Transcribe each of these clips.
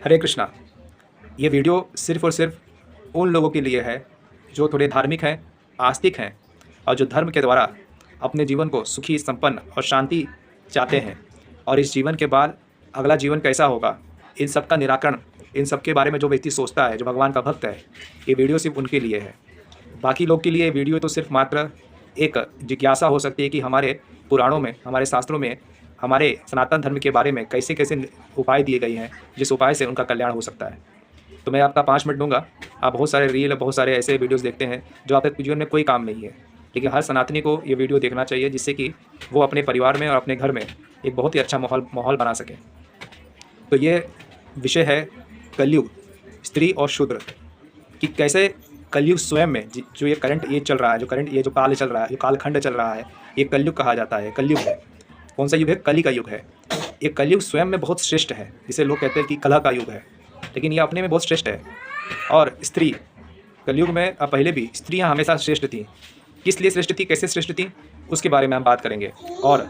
हरे कृष्णा। ये वीडियो सिर्फ़ और सिर्फ उन लोगों के लिए है जो थोड़े धार्मिक हैं, आस्तिक हैं और जो धर्म के द्वारा अपने जीवन को सुखी, संपन्न और शांति चाहते हैं। और इस जीवन के बाद अगला जीवन कैसा होगा, इन सब का निराकरण, इन सब के बारे में जो व्यक्ति सोचता है, जो भगवान का भक्त है, ये वीडियो सिर्फ़ उनके लिए है। बाकी लोग के लिए ये वीडियो तो सिर्फ मात्र एक जिज्ञासा हो सकती है कि हमारे पुराणों में, हमारे शास्त्रों में, हमारे सनातन धर्म के बारे में कैसे-कैसे उपाय दिए गए हैं, जिस उपाय से उनका कल्याण हो सकता है। तो मैं आपका 5 मिनट दूँगा। आप बहुत सारे रील, बहुत सारे ऐसे वीडियोज़ देखते हैं जो आपके जीवन में कोई काम नहीं है। लेकिन हर सनातनी को ये वीडियो देखना चाहिए जिससे कि वो अपने परिवार में और अपने घर में एक बहुत ही अच्छा माहौल बना सकें। तो ये विषय है कलयुग, स्त्री और शूद्र, कि कैसे कलयुग स्वयं में जो ये करंट ये चल रहा है, जो काल चल रहा है, जो कालखंड चल रहा है, ये कलयुग कहा जाता है, कलयुग है। कौन सा युग है? कली का युग है। ये कलयुग स्वयं में बहुत श्रेष्ठ है, जिसे लोग कहते हैं कि कलह का युग है, लेकिन ये अपने में बहुत श्रेष्ठ है। और स्त्री कलयुग में पहले भी स्त्रियां हमेशा श्रेष्ठ थीं। किस लिए श्रेष्ठ थी, कैसे श्रेष्ठ थी, उसके बारे में हम बात करेंगे। और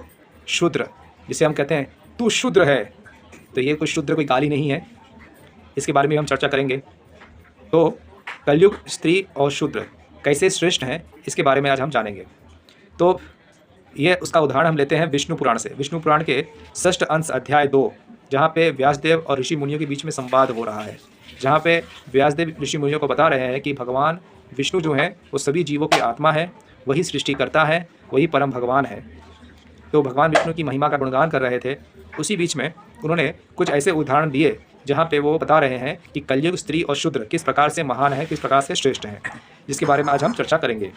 शूद्र, जिसे हम कहते हैं तू शूद्र है, तो ये कोई शूद्र कोई गाली नहीं है, इसके बारे में हम चर्चा करेंगे। तो कलयुग, स्त्री और शूद्र कैसे श्रेष्ठ हैं, इसके बारे में आज हम जानेंगे। तो ये उसका उदाहरण हम लेते हैं विष्णु पुराण से। विष्णु पुराण के 6ठ अंश अध्याय 2, जहाँ पे व्यासदेव और ऋषि मुनियों के बीच में संवाद हो रहा है, जहाँ पे व्यासदेव ऋषि मुनियों को बता रहे हैं कि भगवान विष्णु जो हैं वो सभी जीवों की आत्मा है, वही सृष्टि करता है, वही परम भगवान है। तो भगवान विष्णु की महिमा का गुणगान कर रहे थे। उसी बीच में उन्होंने कुछ ऐसे उदाहरण दिए जहाँ पे वो बता रहे हैं कि कलयुग, स्त्री और शूद्र किस प्रकार से महान है, किस प्रकार से श्रेष्ठ हैं, जिसके बारे में आज हम चर्चा करेंगे।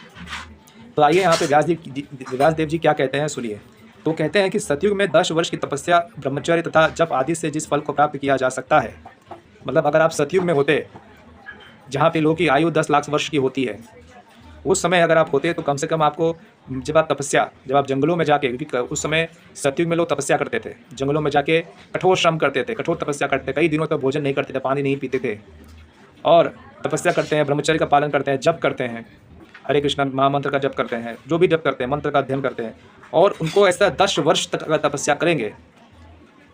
तो आइए यहाँ पे व्यासदेव जी क्या कहते हैं, सुनिए। तो कहते हैं कि सतयुग में 10 वर्ष की तपस्या, ब्रह्मचर्य तथा जप आदि से जिस फल को प्राप्त किया जा सकता है, मतलब अगर आप सतयुग में होते, जहाँ पे लोगों की आयु 10 लाख वर्ष की होती है, उस समय अगर आप होते तो कम से कम आपको जब आप जंगलों में जाके, क्योंकि उस समय सतयुग में लोग तपस्या करते थे, जंगलों में जाके कठोर श्रम करते थे, कठोर तपस्या करते थे, कई दिनों तक भोजन नहीं करते थे, पानी नहीं पीते थे और तपस्या करते हैं, ब्रह्मचर्य का पालन करते हैं, जप करते हैं, हरे कृष्ण महामंत्र का जप करते हैं, जो भी जप करते हैं, मंत्र का अध्ययन करते हैं, और उनको ऐसा 10 वर्ष तक अगर तपस्या करेंगे,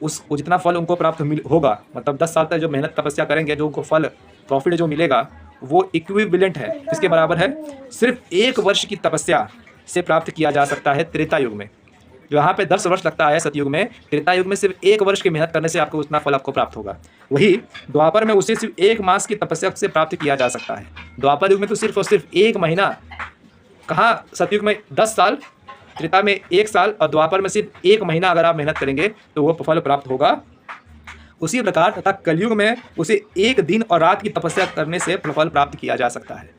उस जितना फल उनको प्राप्त होगा, मतलब 10 साल तक जो मेहनत तपस्या करेंगे, जो उनको फल प्रॉफिट जो मिलेगा वो इक्विवेलेंट है, इसके बराबर है, सिर्फ 1 वर्ष की तपस्या से प्राप्त किया जा सकता है त्रेता युग में। जो यहाँ पे 10 वर्ष लगता है सतयुग में, त्रेता युग में सिर्फ 1 वर्ष की मेहनत करने से आपको उतना फल आपको प्राप्त होगा। वही द्वापर में उसे सिर्फ 1 मास की तपस्या से प्राप्त किया जा सकता है। द्वापर युग में तो सिर्फ और सिर्फ 1 महीना, कहाँ सतयुग में 10 साल, त्रेता में 1 साल और द्वापर में सिर्फ 1 महीना अगर आप मेहनत करेंगे तो वो फल प्राप्त होगा। उसी प्रकार तथा कलयुग में उसे 1 दिन और रात की तपस्या करने से फल प्राप्त किया जा सकता है।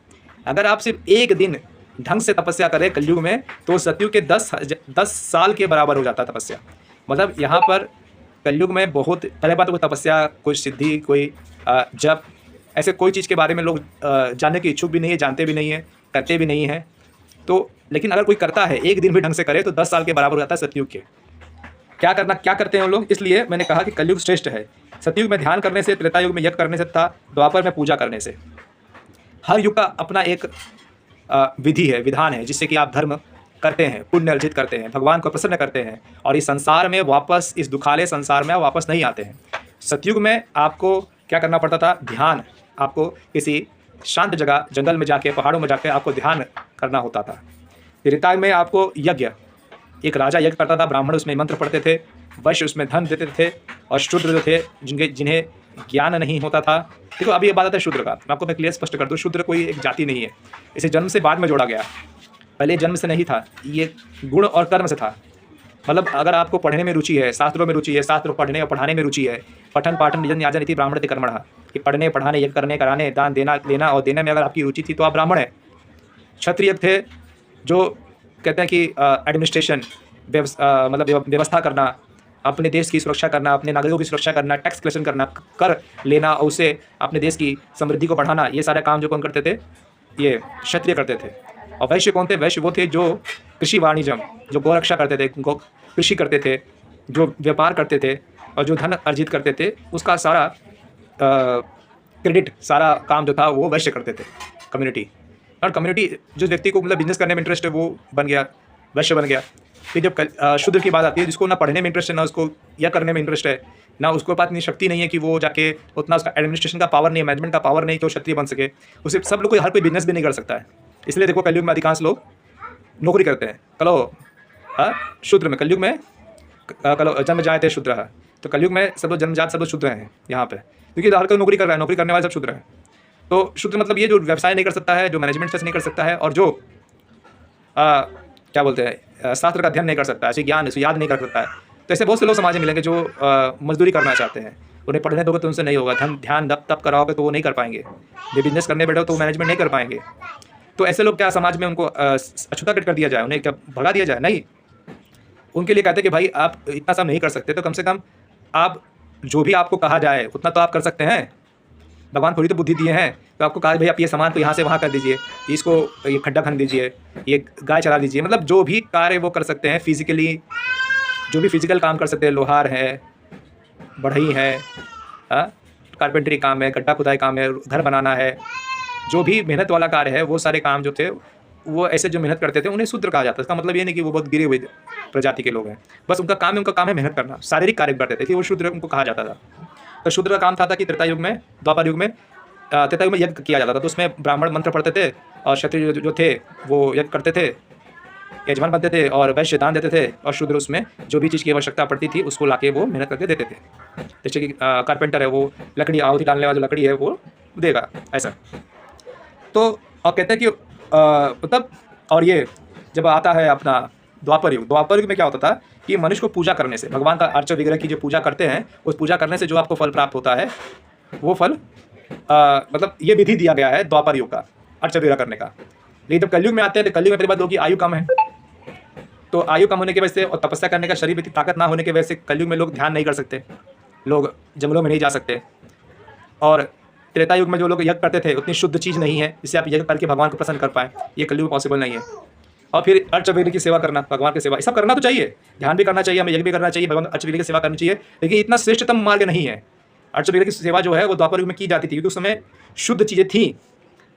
अगर आप सिर्फ 1 दिन ढंग से तपस्या करें कलयुग में, तो सतयुग के 10 साल के बराबर हो जाता है तपस्या। मतलब यहाँ पर कलयुग में बहुत पहले बात, कोई तपस्या, कोई सिद्धि, कोई जप, ऐसे कोई चीज़ के बारे में लोग जानने की इच्छुक भी नहीं है, जानते भी नहीं है, करते भी नहीं हैं। तो लेकिन अगर कोई करता है, 1 दिन भी ढंग से करे, तो 10 साल के बराबर हो जाता है सतयुग के। क्या करते हैं वो लोग, इसलिए मैंने कहा कि कलयुग श्रेष्ठ है। सतयुग में ध्यान करने से, त्रेता युग में यज्ञ करने से तथा द्वापर में पूजा करने से। हर युग का अपना एक विधि है, विधान है, जिससे कि आप धर्म करते हैं, पुण्य अर्जित करते हैं, भगवान को प्रसन्न करते हैं और इस संसार में वापस, इस दुखाले संसार में आप वापस नहीं आते हैं। सतयुग में आपको क्या करना पड़ता था, ध्यान, आपको किसी शांत जगह, जंगल में जाके, पहाड़ों में जाके आपको ध्यान करना होता था। त्रेता में आपको यज्ञ, एक राजा यज्ञ करता था, ब्राह्मण उसमें मंत्र पढ़ते थे, वैश्य उसमें धन देते थे, और शूद्र जो थे जिन्हें ज्ञान नहीं होता था। देखो अभी ये बात आता है शूद्र का, मैं आपको क्लियर स्पष्ट कर दूँ, शूद्र कोई एक जाति नहीं है, इसे जन्म से बाद में जोड़ा गया, पहले जन्म से नहीं था, ये गुण और कर्म से था। मतलब अगर आपको पढ़ने में रुचि है, शास्त्रों में रुचि है, शास्त्र पढ़ने और पढ़ाने में रुचि है, पठन पाठन यजन याजन इति ब्राह्मण ते कर्मणः, कि पढ़ने पढ़ाने, यज्ञ करने, कराने, दान देना, लेना और देने में अगर आपकी रुचि थी तो आप ब्राह्मण हैं। क्षत्रिय थे जो कहते हैं कि एडमिनिस्ट्रेशन, मतलब व्यवस्था करना, अपने देश की सुरक्षा करना, अपने नागरिकों की सुरक्षा करना, टैक्स कलेक्शन करना, कर लेना और उससे अपने देश की समृद्धि को बढ़ाना, ये सारे काम जो कौन करते थे, ये क्षत्रिय करते थे। और वैश्य कौन थे, वैश्य वो थे जो कृषि वाणिज्य, जो गौरक्षा करते थे, कृषि करते थे, जो व्यापार करते थे और जो धन अर्जित करते थे, उसका सारा क्रेडिट, सारा काम जो था वो वैश्य करते थे। कम्युनिटी, और कम्युनिटी जो व्यक्ति को मतलब बिजनेस करने में इंटरेस्ट है वो बन गया, वैश्य बन गया। फिर जब शूद्र की बात आती है, जिसको ना पढ़ने में इंटरेस्ट है, ना उसको यह करने में इंटरेस्ट है, ना उसके पास इतनी शक्ति नहीं है कि वो जाके उतना उसका एडमिनिस्ट्रेशन का पावर नहीं है, मैनेजमेंट का पावर नहीं कि वो क्षत्रिय बन सके। उसे सब लोग हर कोई बिजनेस भी नहीं कर सकता है। इसलिए देखो कलयुग में अधिकांश लोग नौकरी करते हैं। शूद्र में कलयुग में कलो जन्म जाते शूद्र है, तो कलयुग में सब लोग जन्मजात सब लोग शूद्र हैं यहाँ पे, क्योंकि हर कोई नौकरी कर रहा है, नौकरी करने वाले सब शूद्र हैं। तो शूद्र मतलब ये जो व्यवसाय नहीं कर सकता है, जो मैनेजमेंट से नहीं कर सकता है, और जो क्या बोलते हैं शास्त्र का अध्ययन नहीं कर सकता है, ऐसे ज्ञान याद नहीं कर सकता है। तो ऐसे बहुत से लोग समाज में मिलेंगे जो मजदूरी करना चाहते हैं। उन्हें पढ़ने दोगे तो उनसे नहीं होगा, ध्यान तप कराओगे तो वो नहीं कर पाएंगे। ये बिजनेस करने बैठो तो मैनेजमेंट नहीं कर पाएंगे। तो ऐसे लोग क्या समाज में उनको अछूता कर दिया जाए, उन्हें क्या भगा दिया जाए? नहीं, उनके लिए कहते हैं कि भाई आप इतना सब नहीं कर सकते, तो कम से कम आप जो भी आपको कहा जाए उतना तो आप कर सकते हैं। भगवान थोड़ी तो बुद्धि दिए हैं, तो आपको कहा भाई आप ये सामान को यहाँ से वहाँ कर दीजिए, इसको ये खड्डा खन दीजिए, ये गाय चला दीजिए, मतलब जो भी कार्य वो कर सकते हैं फिजिकली, जो भी फिजिकल काम कर सकते हैं, लोहार है, बढ़ई है, कारपेंटरी काम है, गड्ढा खुदाई काम है, घर बनाना है, जो भी मेहनत वाला कार्य है, वो सारे काम जो थे वो ऐसे जो मेहनत करते थे उन्हें शूद्र कहा जाता है। इसका मतलब ये नहीं कि वो बहुत गिरे हुए प्रजाति के लोग हैं, बस उनका काम है मेहनत करना, शारीरिक कार्य करते थे, वो शूद्र उनको कहा जाता था। तो शूद्र का काम था कि त्रेता युग में, द्वापर युग में, त्रेता युग में यज्ञ किया जाता था, तो उसमें ब्राह्मण मंत्र पढ़ते थे और क्षत्रिय जो थे वो यज्ञ करते थे, यजमान बनते थे और वैश्य दान देते थे, और शूद्र उसमें जो भी चीज़ की आवश्यकता पड़ती थी उसको लाके वो मेहनत करके देते थे। जैसे कि कारपेंटर है वो लकड़ी आहुति डालने वाली जो लकड़ी है वो देगा, ऐसा। तो और कहते हैं कि मतलब, और ये जब आता है अपना द्वापर युग में क्या होता था कि मनुष्य को पूजा करने से, भगवान का अर्च विग्रह की जो पूजा करते हैं, उस पूजा करने से जो आपको फल प्राप्त होता है वो फल मतलब ये विधि दिया गया है द्वापर युग का, अर्च विग्रह करने का। लेकिन जब कलयुग में आते हैं तो कलयुग में पहली बात लोगों की आयु कम है, तो आयु कम होने की वजह से और तपस्या करने का शरीर में इतनी ताकत ना होने की वजह से कलयुग में लोग ध्यान नहीं कर सकते, लोग जंगलों में नहीं जा सकते। और त्रेता युग में जो लोग यज्ञ करते थे उतनी शुद्ध चीज़ नहीं है जिससे आप यज्ञ करके भगवान को प्रसन्न कर पाए, ये कलयुग में पॉसिबल नहीं है। और फिर अर्चवेली की सेवा करना, भगवान की सेवा, ये सब करना तो चाहिए, ध्यान भी करना चाहिए, हमें यज्ञ भी करना चाहिए, भगवान अर्चवेली की सेवा करनी चाहिए, लेकिन इतना श्रेष्ठतम मार्ग नहीं है। अर्चवेली की सेवा जो है वो द्वापर युग में की जाती थी, क्योंकि उस समय शुद्ध चीज़ें थी।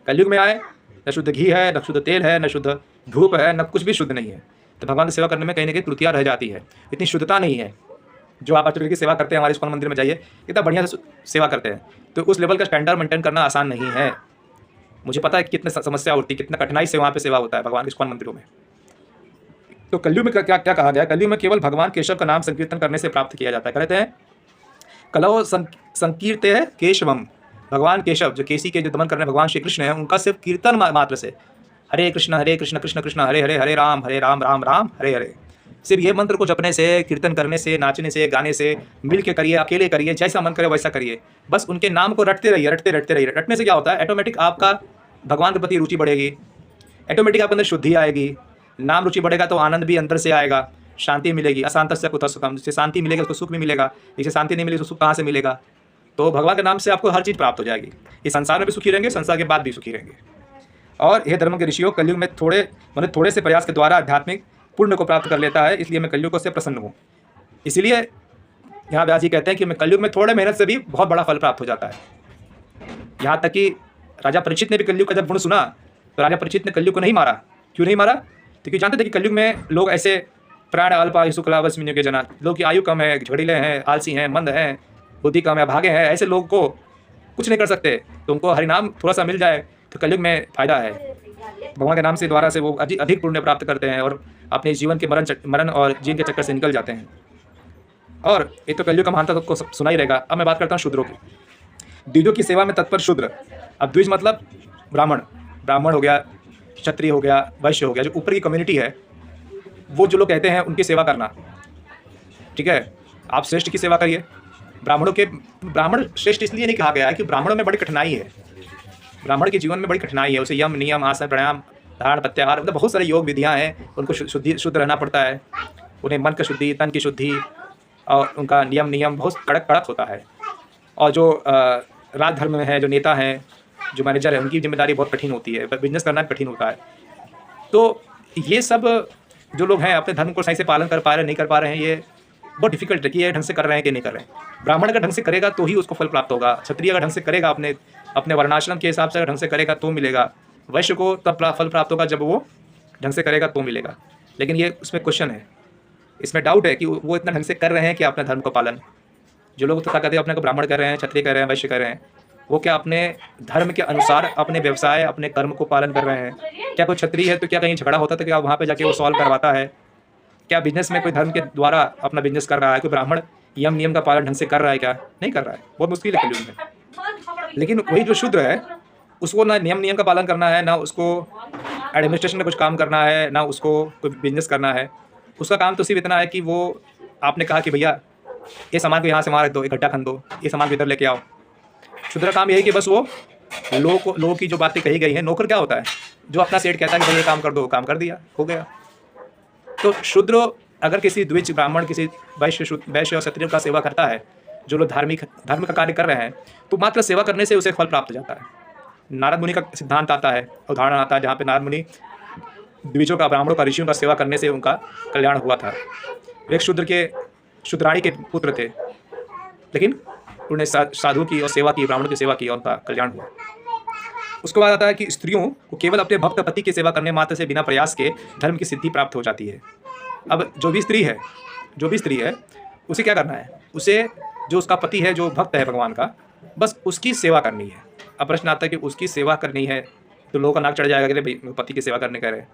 कलयुग में आए न शुद्ध घी है, न शुद्ध तेल है, न शुद्ध धूप है, न कुछ भी शुद्ध नहीं है, तो भगवान की सेवा करने में कहीं ना कहीं त्रुटियाँ रह जाती है, इतनी शुद्धता नहीं है। जो आप अर्चवेली की सेवा करते हैं, हमारे इस्कॉन मंदिर में जाइए, इतना बढ़िया से सेवा करते हैं, तो उस लेवल का स्टैंडर्ड मेंटेन करना आसान नहीं है। मुझे पता है कि कितनी समस्या होती है, कितना कठिनाई से वहाँ पे सेवा होता है भगवान के इस्कॉन मंदिरों में। तो कलयुग में क्या क्या कहा गया? कलयुग में केवल भगवान केशव का नाम संकीर्तन करने से प्राप्त किया जाता है। कहते हैं कलौ संकीर्ते है केशवम, भगवान केशव जो केसी के जो दमन करने भगवान श्री कृष्ण है, उनका सिर्फ कीर्तन मात्र से, हरे कृष्ण कृष्ण कृष्ण हरे हरे, हरे राम राम राम हरे हरे, सिर्फ ये मंत्र को जपने से, कीर्तन करने से, नाचने से, गाने से, मिल के करिए, अकेले करिए, जैसा मन करे वैसा करिए, बस उनके नाम को रटते रहिए, रटते रहिए। रटने से क्या होता है? ऑटोमेटिक आपका भगवान के प्रति रुचि बढ़ेगी, ऑटोमेटिक आपके अंदर शुद्धि आएगी, नाम रुचि बढ़ेगा तो आनंद भी अंदर से आएगा, शांति मिलेगी। अशांत से कुतः सुखम, जिससे शांति मिलेगी उसको सुख भी मिलेगा, जिससे शांति नहीं मिलेगी तो सुख कहाँ से मिलेगा? तो भगवान के नाम से आपको हर चीज़ प्राप्त हो जाएगी, इस संसार में भी सुखी रहेंगे, संसार के बाद भी सुखी रहेंगे। और यह धर्म के ऋषियों, कलयुग में थोड़े से प्रयास के द्वारा आध्यात्मिक पुण्य को प्राप्त कर लेता है, इसलिए मैं कलयुग से प्रसन्न हूँ। इसीलिए यहाँ व्यास जी कहते हैं कि मैं कलयुग में थोड़े मेहनत से भी बहुत बड़ा फल प्राप्त हो जाता है। यहाँ तक कि राजा परीक्षित ने भी कलयुग का जब गुण सुना तो राजा परीक्षित ने कलयुग को नहीं मारा। क्यों नहीं मारा? क्योंकि जानते थे कि कलयुग में लोग ऐसे प्राण अल्प शुक्ला वस्मिन्यु के जना, लोग की आयु कम है, झड़ीले हैं, आलसी हैं, मंद हैं, बुद्धि कम है, भागे हैं, ऐसे लोग को कुछ नहीं कर सकते। तो उनको हरिनाम थोड़ा सा मिल जाए तो कलयुग में फ़ायदा है। भगवान के नाम से द्वारा से वो अधिक पुण्य प्राप्त करते हैं और अपने जीवन के मरण और जीवन के चक्कर से निकल जाते हैं। और एक तो कलयुग का महानता सबको सुना ही रहेगा। अब मैं बात करता हूँ शूद्रों की। द्विजों की सेवा में तत्पर शूद्र। अब द्विज मतलब ब्राह्मण हो गया, क्षत्रिय हो गया, वैश्य हो गया, जो ऊपर की कम्युनिटी है, वो जो लोग कहते हैं उनकी सेवा करना, ठीक है। आप श्रेष्ठ की सेवा करिए। ब्राह्मण श्रेष्ठ इसलिए नहीं कहा गया है कि ब्राह्मणों में बड़ी कठिनाई है, ब्राह्मण के जीवन में बड़ी कठिनाई है। उसे यम, नियम, आसन, प्राणायाम, धारण, प्रत्याहार, मतलब बहुत सारे योग विधियां हैं, उनको शुद्ध रहना पड़ता है। उन्हें मन की शुद्धि, तन की शुद्धि और उनका नियम बहुत कड़क होता है। और जो राज धर्म में है, जो नेता हैं, जो मैनेजर है, उनकी जिम्मेदारी बहुत कठिन होती है, बिजनेस करना कठिन होता है। तो ये सब जो लोग हैं अपने धर्म को सही से पालन कर पा रहे हैं, नहीं कर पा रहे हैं, ये बहुत डिफिकल्ट है कि ये ढंग से कर रहे हैं कि नहीं कर रहे हैं। ब्राह्मण अगर ढंग से करेगा तो ही उसको फल प्राप्त होगा, क्षत्रिय अगर ढंग से करेगा, अपने वर्णाश्रम के हिसाब से अगर ढंग से करेगा तो मिलेगा, वैश्य को तब फल प्राप्त होगा जब वो ढंग से करेगा तो मिलेगा। लेकिन ये उसमें क्वेश्चन है, इसमें डाउट है कि वो इतना ढंग से कर रहे हैं कि अपने धर्म को पालन जो लोग तथा कहते हैं अपने को ब्राह्मण कह रहे हैं, क्षत्रिय कह रहे हैं, वैश्य कह रहे हैं, वो क्या अपने धर्म के अनुसार अपने व्यवसाय, अपने कर्म को पालन कर रहे हैं? क्या कोई क्षत्रिय है तो क्या कहीं झगड़ा होता था, क्या वहाँ पे जाके वो सॉल्व करवाता है? क्या बिजनेस में कोई धर्म के द्वारा अपना बिजनेस कर रहा है? कोई ब्राह्मण यम नियम का पालन ढंग से कर रहा है क्या? नहीं कर रहा है, बहुत मुश्किल है कलयुग में। लेकिन वही जो शूद्र है, उसको ना नियम का पालन करना है, ना उसको एडमिनिस्ट्रेशन में कुछ काम करना है, ना उसको कोई बिजनेस करना है। उसका काम तो सिर्फ इतना है कि वो, आपने कहा कि भैया ये सामान को यहाँ से वहाँ रख दो, इकट्ठा खन दो, ये सामान को इधर लेके आओ। शूद्र का काम यही कि बस वो लोगों की जो बातें कही गई हैं, नौकर क्या होता है? जो अपना सेठ कहता है कि भाई ये काम कर दो, काम कर दिया, हो गया। तो शूद्र अगर किसी द्विज ब्राह्मण, किसी वैश्य और क्षत्रिय का सेवा करता है, जो लोग धर्म का कार्य कर रहे हैं, तो मात्र सेवा करने से उसे फल प्राप्त हो जाता है। नारद मुनि का सिद्धांत आता है, उदाहरण आता है, जहाँ पे नारद मुनि द्विजों का, ब्राह्मणों का, ऋषियों का सेवा करने से उनका कल्याण हुआ था। वे शूद्राणी के पुत्र थे, लेकिन उन्होंने साधु की और सेवा की, ब्राह्मणों की सेवा की और उनका कल्याण हुआ। उसके बाद आता है कि स्त्रियों को केवल अपने भक्त पति की सेवा करने मात्र से बिना प्रयास के धर्म की सिद्धि प्राप्त हो जाती है। अब जो भी स्त्री है उसे क्या करना है? उसे, जो उसका पति है, जो भक्त है भगवान का, बस उसकी सेवा करनी है। अब प्रश्न आता है कि उसकी सेवा करनी है तो लोगों का नाक चढ़ जाएगा कि भाई पति की सेवा करने कह रहे हैं।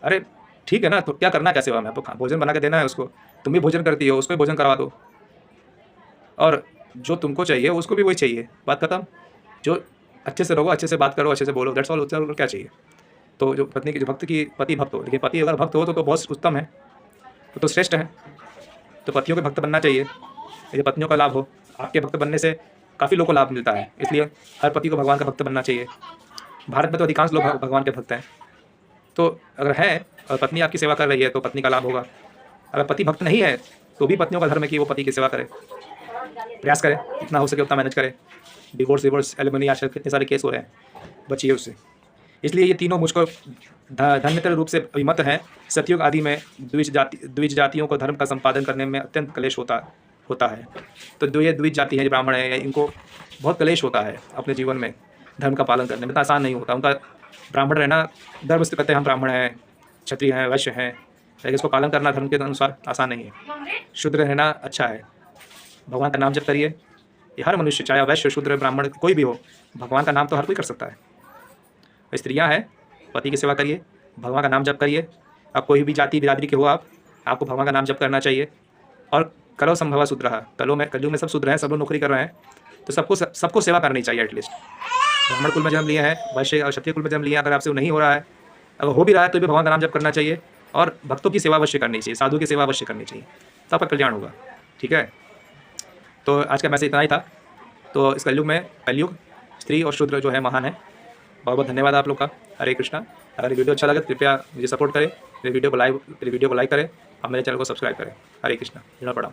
अरे ठीक है ना, तो क्या करना है, क्या सेवा में? आपको भोजन बना के देना है उसको, तुम भी भोजन करती हो, उसको भी भोजन करवा दो, और जो तुमको चाहिए उसको भी वही चाहिए, बात खत्म। जो अच्छे से रहो, अच्छे से बात करो, अच्छे से बोलो, दैट्स ऑल। उससे और क्या चाहिए? तो जो पत्नी की, जो पति भक्त हो, लेकिन पति अगर भक्त हो तो बहुत उत्तम है, तो श्रेष्ठ है। तो पतियों के भक्त बनना चाहिए, यदि पत्नियों का लाभ हो। आपके भक्त बनने से काफ़ी लोगों को लाभ मिलता है, इसलिए हर पति को भगवान का भक्त बनना चाहिए। भारत में तो अधिकांश लोग भगवान के भक्त हैं, तो अगर है और पत्नी आपकी सेवा कर रही है तो पत्नी का लाभ होगा। अगर पति भक्त नहीं है तो भी पत्नियों का धर्म है कि वो पति की सेवा करे, प्रयास करे, जितना हो सके उतना मैनेज करे। डिवोर्स, एलिमनी, आजकल कितने सारे केस हो रहे हैं, बचिए उससे। इसलिए ये तीनों मुझको धन्यतर रूप से अभिमत हैं। सतयुग आदि में द्विज जातियों को धर्म का संपादन करने में अत्यंत क्लेश होता है। तो जो ये द्विज जाति है, जो ब्राह्मण है, इनको बहुत क्लेश होता है अपने जीवन में धर्म का पालन करने में, इतना आसान नहीं होता उनका। ब्राह्मण रहना, गर्व से कहते हैं हम ब्राह्मण हैं, क्षत्रिय हैं, वैश्य हैं, लेकिन इसको पालन करना धर्म के अनुसार आसान नहीं है। शूद्र रहना अच्छा है, भगवान का नाम जप करिए। ये हर मनुष्य, चाहे वैश्य, शूद्र, ब्राह्मण, कोई भी हो, भगवान का नाम तो हर कोई कर सकता है। स्त्रियां हैं, पति की सेवा करिए, भगवान का नाम जप करिए। अब कोई भी जाति बिरादरी के हो आपको भगवान का नाम जप करना चाहिए। और करो संभव शूद्र, कलयुग में सब शूद्र हैं, सब लोग नौकरी कर रहे हैं, तो सबको सेवा करनी चाहिए। एटलीस्ट ब्राह्मण कुल में जन्म लिए हैं, वैश्य और क्षत्रिय कुल में जन्म लिए हैं, अगर आपसे वो नहीं हो रहा है, अगर हो भी रहा है तो भी भगवान का नाम जप करना चाहिए, और भक्तों की सेवा अवश्य करनी चाहिए, साधु की सेवा अवश्य करनी चाहिए, तब आपका कल्याण होगा। ठीक है, तो आज का मैसेज इतना ही था। तो इस कलयुग स्त्री और शूद्र जो है महान है। बहुत बहुत धन्यवाद आप लोग का। हरे कृष्णा। अगर वीडियो अच्छा लगे तो कृपया मुझे सपोर्ट करें, मेरे वीडियो को लाइक करें और मेरे चैनल को सब्सक्राइब करें। हरे कृष्णा। प्रणाम।